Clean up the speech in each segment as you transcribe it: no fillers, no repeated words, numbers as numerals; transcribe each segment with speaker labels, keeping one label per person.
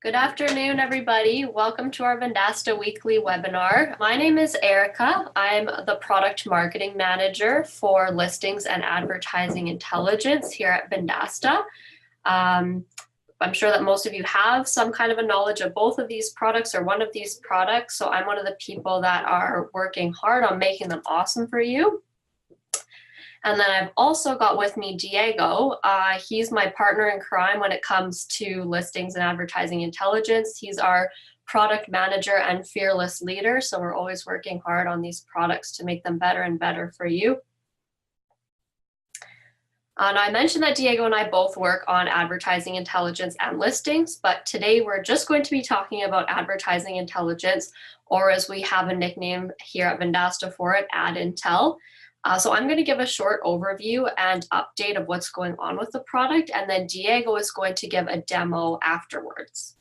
Speaker 1: Good afternoon, everybody. Welcome to our Vendasta weekly webinar. My name is Erica. I'm the product marketing manager for listings and advertising intelligence here at Vendasta. I'm sure that most of you have some kind of a knowledge of both of these products or one of these products. So I'm one of the people that are working hard on making them awesome for you. And then I've also got with me Diego. He's my partner in crime when it comes to listings and advertising intelligence. He's our product manager and fearless leader. So we're always working hard on these products to make them better and better for you. And I mentioned that Diego and I both work on advertising intelligence and listings, but today we're just going to be talking about advertising intelligence, or as we have a nickname here at Vendasta for it, Ad Intel. So I'm going to give a short overview and update of what's going on with the product, and then Diego is going to give a demo afterwards.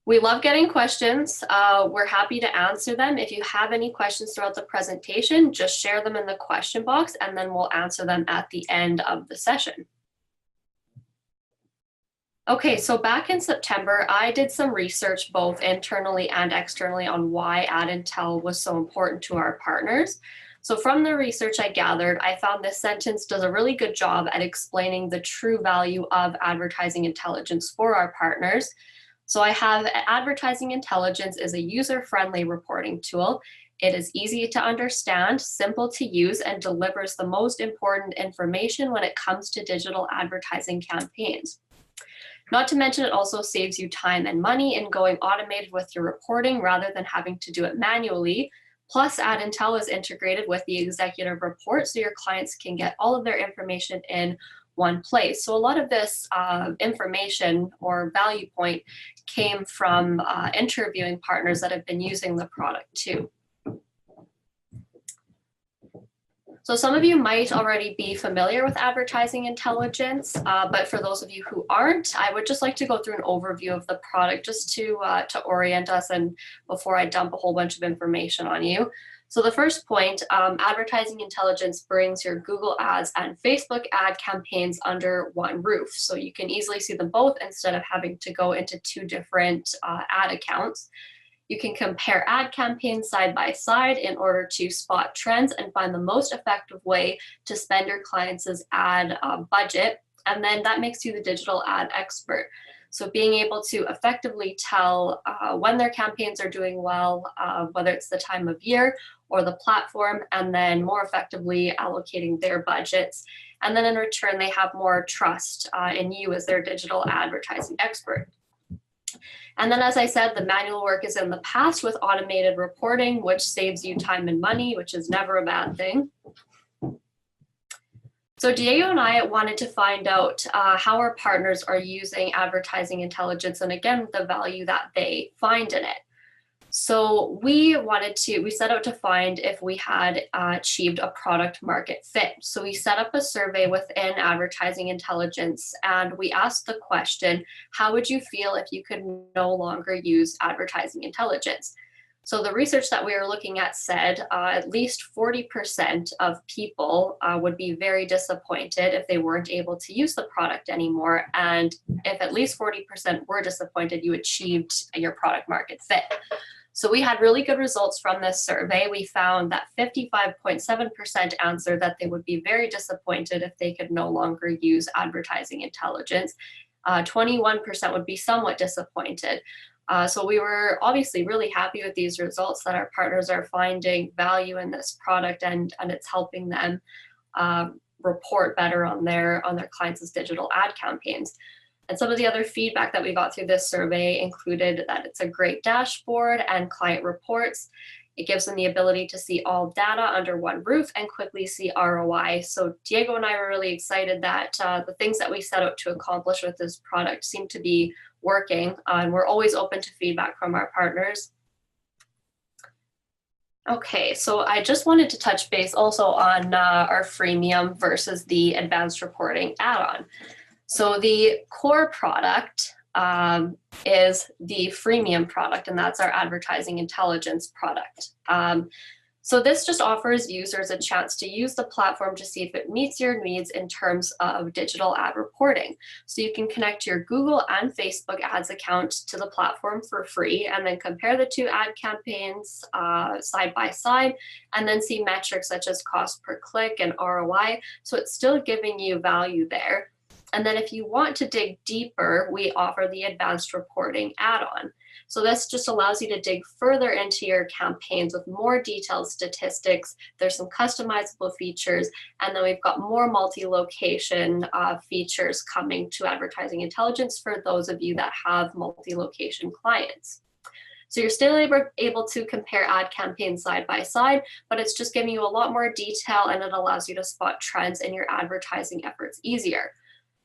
Speaker 1: We love getting questions. We're happy to answer them. If you have any questions throughout the presentation, just share them in the question box, and then we'll answer them at the end of the session. Okay, so back in September, I did some research both internally and externally on why Ad Intel was so important to our partners. So from the research I gathered, I found this sentence does a really good job at explaining the true value of advertising intelligence for our partners. So I have advertising intelligence is a user-friendly reporting tool. It is easy to understand, simple to use, and delivers the most important information when it comes to digital advertising campaigns. Not to mention, it also saves you time and money in going automated with your reporting rather than having to do it manually. Plus, Ad Intel is integrated with the executive report, so your clients can get all of their information in one place. So a lot of this information or value point came from interviewing partners that have been using the product too. So some of you might already be familiar with advertising intelligence, but for those of you who aren't, I would just like to go through an overview of the product just to orient us and before I dump a whole bunch of information on you. So the first point, advertising intelligence brings your Google ads and Facebook ad campaigns under one roof. So you can easily see them both instead of having to go into two different ad accounts. You can compare ad campaigns side by side in order to spot trends and find the most effective way to spend your clients' ad budget. And then that makes you the digital ad expert. So being able to effectively tell when their campaigns are doing well, whether it's the time of year or the platform, and then more effectively allocating their budgets. And then in return, they have more trust in you as their digital advertising expert. And then, as I said, the manual work is in the past with automated reporting, which saves you time and money, which is never a bad thing. So Diego and I wanted to find out how our partners are using advertising intelligence and, again, the value that they find in it. So we set out to find if we had achieved a product market fit. So we set up a survey within advertising intelligence, and we asked the question, how would you feel if you could no longer use advertising intelligence? So the research that we were looking at said at least 40% of people would be very disappointed if they weren't able to use the product anymore. And if at least 40% were disappointed, you achieved your product market fit. So we had really good results from this survey. We found that 55.7% answered that they would be very disappointed if they could no longer use advertising intelligence. 21% would be somewhat disappointed. So we were obviously really happy with these results that our partners are finding value in this product and it's helping them report better on their clients' digital ad campaigns. And some of the other feedback that we got through this survey included that it's a great dashboard and client reports. It gives them the ability to see all data under one roof and quickly see ROI. So Diego and I were really excited that the things that we set out to accomplish with this product seem to be working. And we're always open to feedback from our partners. Okay, so I just wanted to touch base also on our freemium versus the advanced reporting add-on. So the core product is the freemium product, and that's our advertising intelligence product. So this just offers users a chance to use the platform to see if it meets your needs in terms of digital ad reporting. So you can connect your Google and Facebook ads account to the platform for free and then compare the two ad campaigns side by side and then see metrics such as cost per click and ROI. So it's still giving you value there. And then if you want to dig deeper, we offer the advanced reporting add-on. So this just allows you to dig further into your campaigns with more detailed statistics. There's some customizable features, and then we've got more multi-location features coming to Advertising Intelligence for those of you that have multi-location clients. So you're still able to compare ad campaigns side by side, but it's just giving you a lot more detail, and it allows you to spot trends in your advertising efforts easier.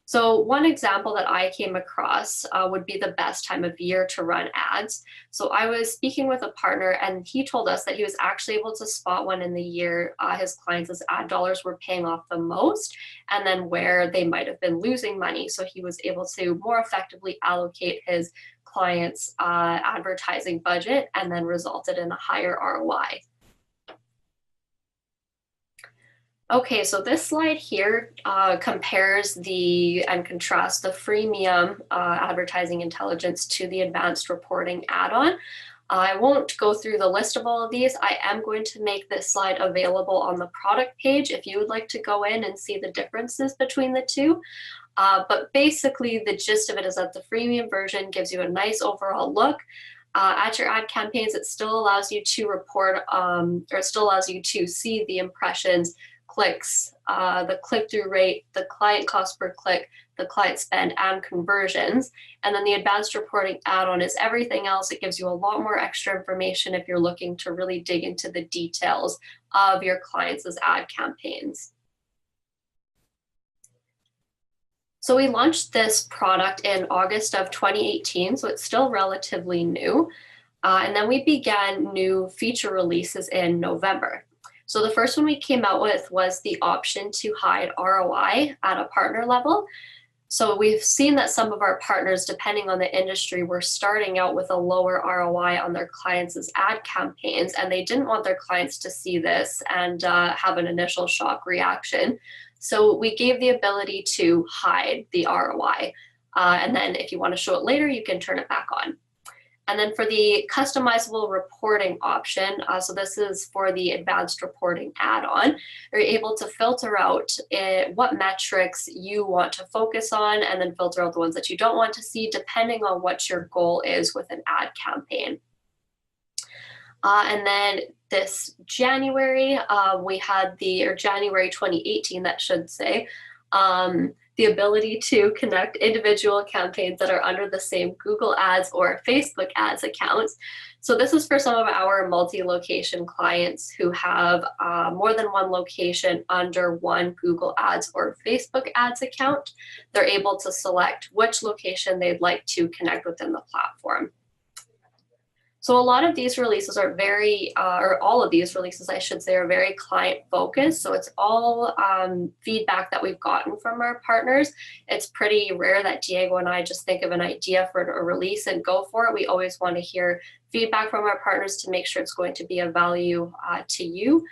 Speaker 1: So one example that I came across would be the best time of year to run ads. So I was speaking with a partner and he told us that he was actually able to spot when in the year his clients' ad dollars were paying off the most and then where they might have been losing money. So he was able to more effectively allocate his clients' advertising budget and then resulted in a higher ROI. Okay, so this slide here compares and contrasts the freemium advertising intelligence to the advanced reporting add-on. I won't go through the list of all of these. I am going to make this slide available on the product page if you would like to go in and see the differences between the two. But basically the gist of it is that the freemium version gives you a nice overall look at your ad campaigns. It still allows you to report, or it still allows you to see the impressions, clicks, the click-through rate, the client cost per click, the client spend, and conversions. And then the advanced reporting add-on is everything else. It gives you a lot more extra information if you're looking to really dig into the details of your clients' ad campaigns. So we launched this product in August of 2018, so it's still relatively new. And then we began new feature releases in November. So the first one we came out with was the option to hide ROI at a partner level. So we've seen that some of our partners, depending on the industry, were starting out with a lower ROI on their clients' ad campaigns, and they didn't want their clients to see this and have an initial shock reaction. So we gave the ability to hide the ROI. And then if you want to show it later, you can turn it back on. And then for the customizable reporting option, so this is for the advanced reporting add-on, you're able to filter out what metrics you want to focus on and then filter out the ones that you don't want to see depending on what your goal is with an ad campaign. And then this January, we had or January 2018, that should say, the ability to connect individual campaigns that are under the same Google Ads or Facebook Ads accounts. So this is for some of our multi-location clients who have more than one location under one Google Ads or Facebook Ads account. They're able to select which location they'd like to connect within the platform. So a lot of these releases are or all of these releases, I should say, are very client focused. So it's all feedback that we've gotten from our partners. It's pretty rare that Diego and I just think of an idea for a release and go for it. We always want to hear feedback from our partners to make sure it's going to be of value to you.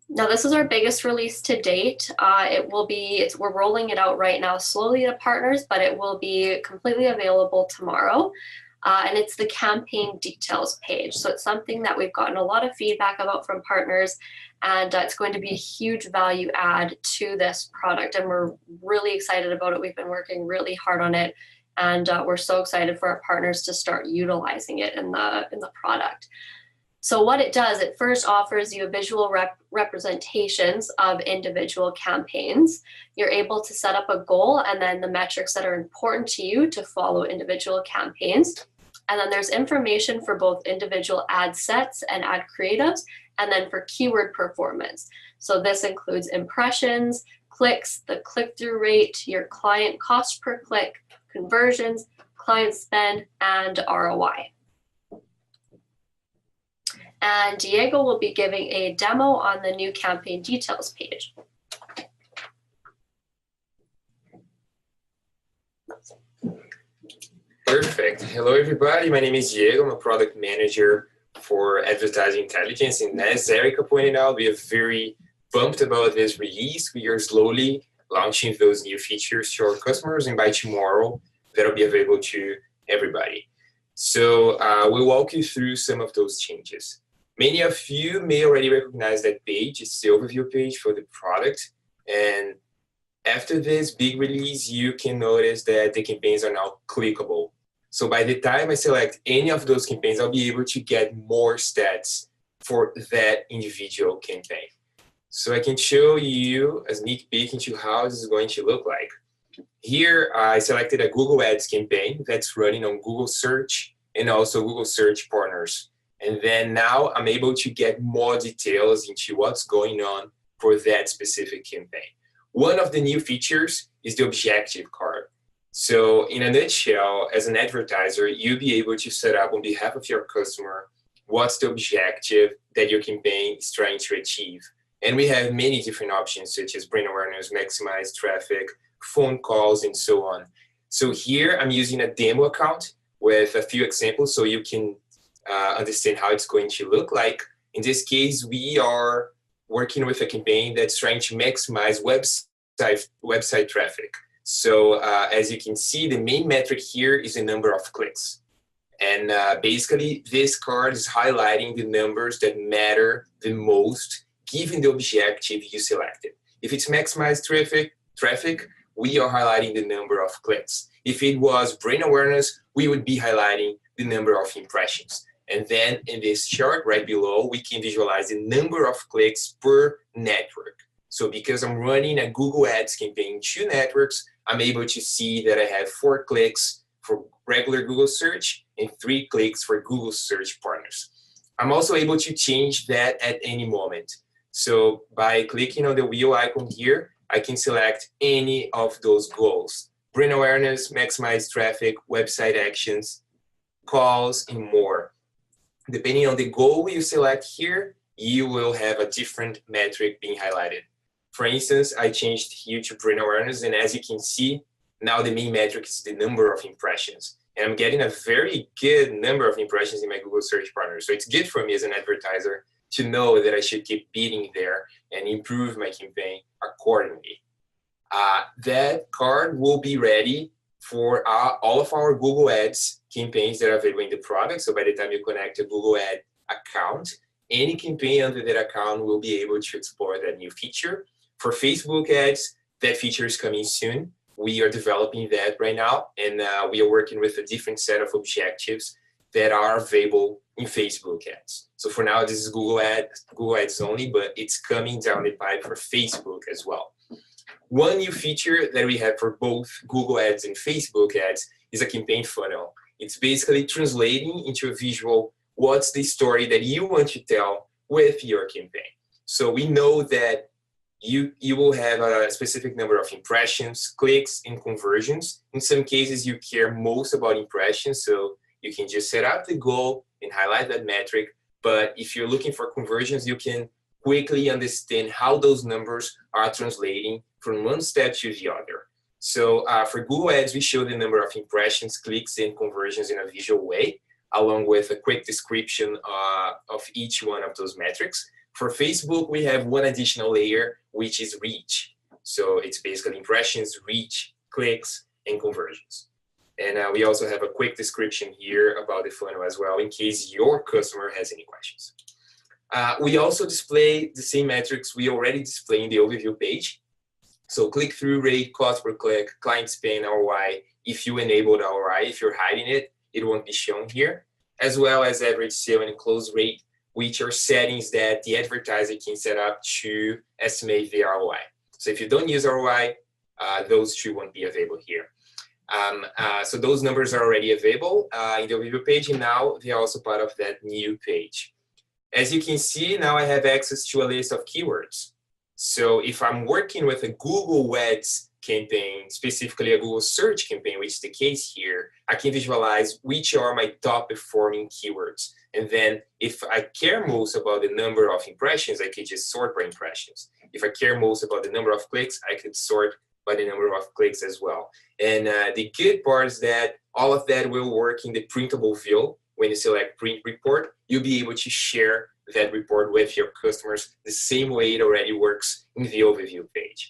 Speaker 1: Now, this is our biggest release to date. We're rolling it out right now slowly to partners, but it will be completely available tomorrow. And it's the campaign details page. So it's something that we've gotten a lot of feedback about from partners, and it's going to be a huge value add to this product. And we're really excited about it. We've been working really hard on it, and we're so excited for our partners to start utilizing it in the product. So what it does, it first offers you visual representations of individual campaigns. You're able to set up a goal and then the metrics that are important to you to follow individual campaigns. And then there's information for both individual ad sets and ad creatives, and then for keyword performance. So this includes impressions, clicks, the click-through rate, your client cost per click, conversions, client spend, and ROI. And Diego will be giving a demo on the new campaign details page.
Speaker 2: Perfect. Hello, everybody. My name is Diego. I'm a product manager for advertising intelligence. And as Erica pointed out, we are very pumped about this release. We are slowly launching those new features to our customers, and by tomorrow, that'll be available to everybody. So we'll walk you through some of those changes. Many of you may already recognize that page. It's the overview page for the product. And after this big release, you can notice that the campaigns are now clickable. So by the time I select any of those campaigns, I'll be able to get more stats for that individual campaign. So I can show you a sneak peek into how this is going to look like. Here, I selected a Google Ads campaign that's running on Google Search and also Google Search Partners. And then now I'm able to get more details into what's going on for that specific campaign. One of the new features is the objective card. So in a nutshell, as an advertiser, you'll be able to set up on behalf of your customer what's the objective that your campaign is trying to achieve. And we have many different options such as brand awareness, maximize traffic, phone calls, and so on. So here I'm using a demo account with a few examples so you can understand how it's going to look like. In this case, we are working with a campaign that's trying to maximize website traffic. So as you can see, the main metric here is the number of clicks. And basically, this card is highlighting the numbers that matter the most given the objective you selected. If it's maximize traffic, we are highlighting the number of clicks. If it was brand awareness, we would be highlighting the number of impressions. And then in this chart right below, we can visualize the number of clicks per network. So because I'm running a Google Ads campaign in 2 networks, I'm able to see that I have 4 clicks for regular Google search and 3 clicks for Google Search Partners. I'm also able to change that at any moment. So by clicking on the wheel icon here, I can select any of those goals: brand awareness, maximize traffic, website actions, calls, and more. Depending on the goal you select here, you will have a different metric being highlighted. For instance, I changed here to brand awareness, and as you can see, now the main metric is the number of impressions. And I'm getting a very good number of impressions in my Google Search Partner. So it's good for me as an advertiser to know that I should keep beating there and improve my campaign accordingly. That card will be ready for all of our Google Ads campaigns that are available in the product. So by the time you connect a Google Ad account, any campaign under that account will be able to explore that new feature. For Facebook ads, that feature is coming soon. We are developing that right now, and we are working with a different set of objectives that are available in Facebook ads. So for now, this is Google Ads only, but it's coming down the pipe for Facebook as well. One new feature that we have for both Google Ads and Facebook ads is a campaign funnel. It's basically translating into a visual what's the story that you want to tell with your campaign. So we know that you will have a specific number of impressions, clicks, and conversions. In some cases, you care most about impressions, so you can just set up the goal and highlight that metric. But if you're looking for conversions, you can quickly understand how those numbers are translating from one step to the other. So for Google Ads, we show the number of impressions, clicks, and conversions in a visual way, along with a quick description of each one of those metrics. For Facebook, we have one additional layer, which is reach. So it's basically impressions, reach, clicks, and conversions. And we also have a quick description here about the funnel as well, in case your customer has any questions. We also display the same metrics we already display in the overview page. So click-through rate, cost per click, client spend, ROI. If you enabled ROI, if you're hiding it, it won't be shown here, as well as average sale and close rate, which are settings that the advertiser can set up to estimate the ROI. So if you don't use ROI, those 2 won't be available here. So those numbers are already available in the overview page, and now they're also part of that new page. As you can see, now I have access to a list of keywords. So if I'm working with a Google Ads campaign, specifically a Google search campaign, which is the case here, I can visualize which are my top performing keywords. And then if I care most about the number of impressions, I could just sort by impressions. If I care most about the number of clicks, I could sort by the number of clicks as well. And the good part is that all of that will work in the printable view when you select print report, you'll be able to share that report with your customers the same way it already works in the overview page.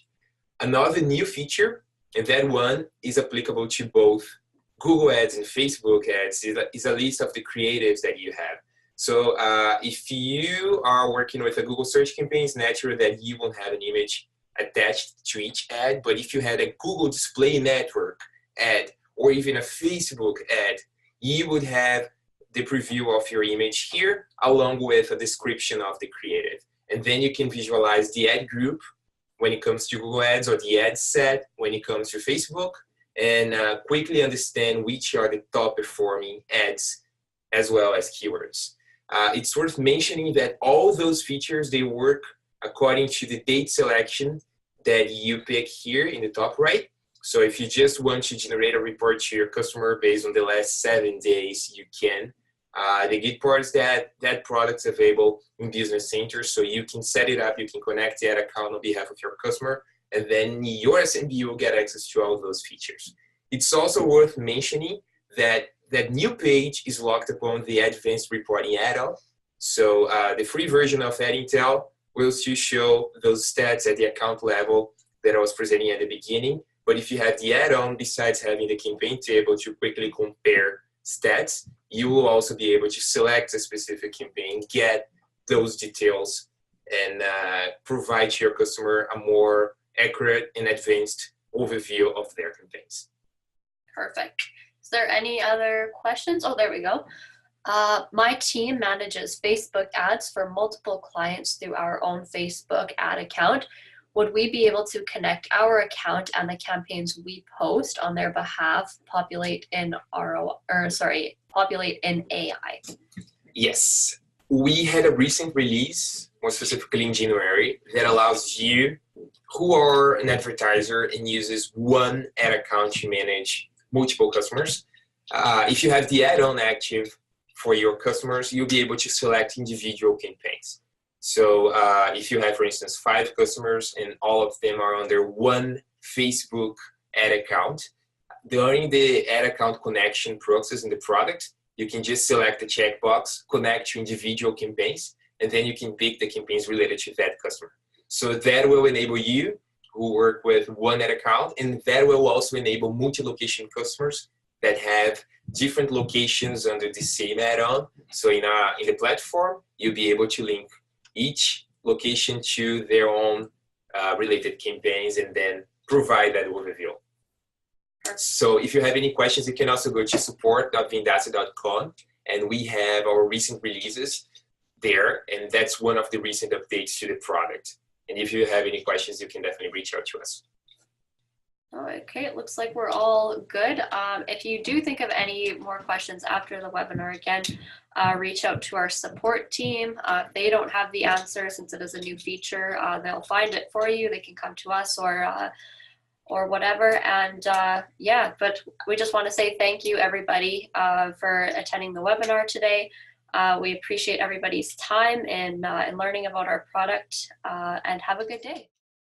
Speaker 2: Another new feature, and that one is applicable to both Google Ads and Facebook Ads, is a list of the creatives that you have. So if you are working with a Google search campaign, it's natural that you won't have an image attached to each ad, but if you had a Google Display Network ad or even a Facebook ad, you would have the preview of your image here along with a description of the creative. And then you can visualize the ad group when it comes to Google Ads or the ad set when it comes to Facebook, and quickly understand which are the top performing ads as well as keywords. It's worth mentioning that all those features, they work according to the date selection that you pick here in the top right. So if you just want to generate a report to your customer based on the last 7 days, you can. The good part is that that product's available in Business Center, so you can set it up, you can connect that account on behalf of your customer, and then your SMB will get access to all of those features. It's also worth mentioning that that new page is locked upon the advanced reporting add-on. So the free version of Ad Intel will still show those stats at the account level that I was presenting at the beginning. But if you have the add-on, besides having the campaign table to quickly compare stats, you will also be able to select a specific campaign, get those details, and provide to your customer a more accurate and advanced overview of their campaigns.
Speaker 1: Perfect. Is there any other questions? Oh, there we go. My team manages Facebook ads for multiple clients through our own Facebook ad account. Would we be able to connect our account and the campaigns we post on their behalf populate in AI?
Speaker 2: Yes. We had a recent release, more specifically in January, that allows you, who are an advertiser and uses one ad account to manage multiple customers. If you have the add-on active for your customers, you'll be able to select individual campaigns. So if you have, for instance, 5 customers and all of them are under one Facebook ad account, during the ad account connection process in the product, you can just select the checkbox, connect to individual campaigns, and then you can pick the campaigns related to that customer. So that will enable you who work with one ad account, and that will also enable multi-location customers that have different locations under the same add-on. So in the platform, you'll be able to link each location to their own related campaigns and then provide that overview. So if you have any questions, you can also go to support.vendasta.com, and we have our recent releases there, and that's one of the recent updates to the product. And if you have any questions, you can definitely reach out to us.
Speaker 1: Okay, it looks like we're all good. If you do think of any more questions after the webinar, again, reach out to our support team. If they don't have the answer, since it is a new feature, they'll find it for you. They can come to us or whatever. And yeah, but we just want to say thank you, everybody, for attending the webinar today. We appreciate everybody's time in learning about our product, and have a good day.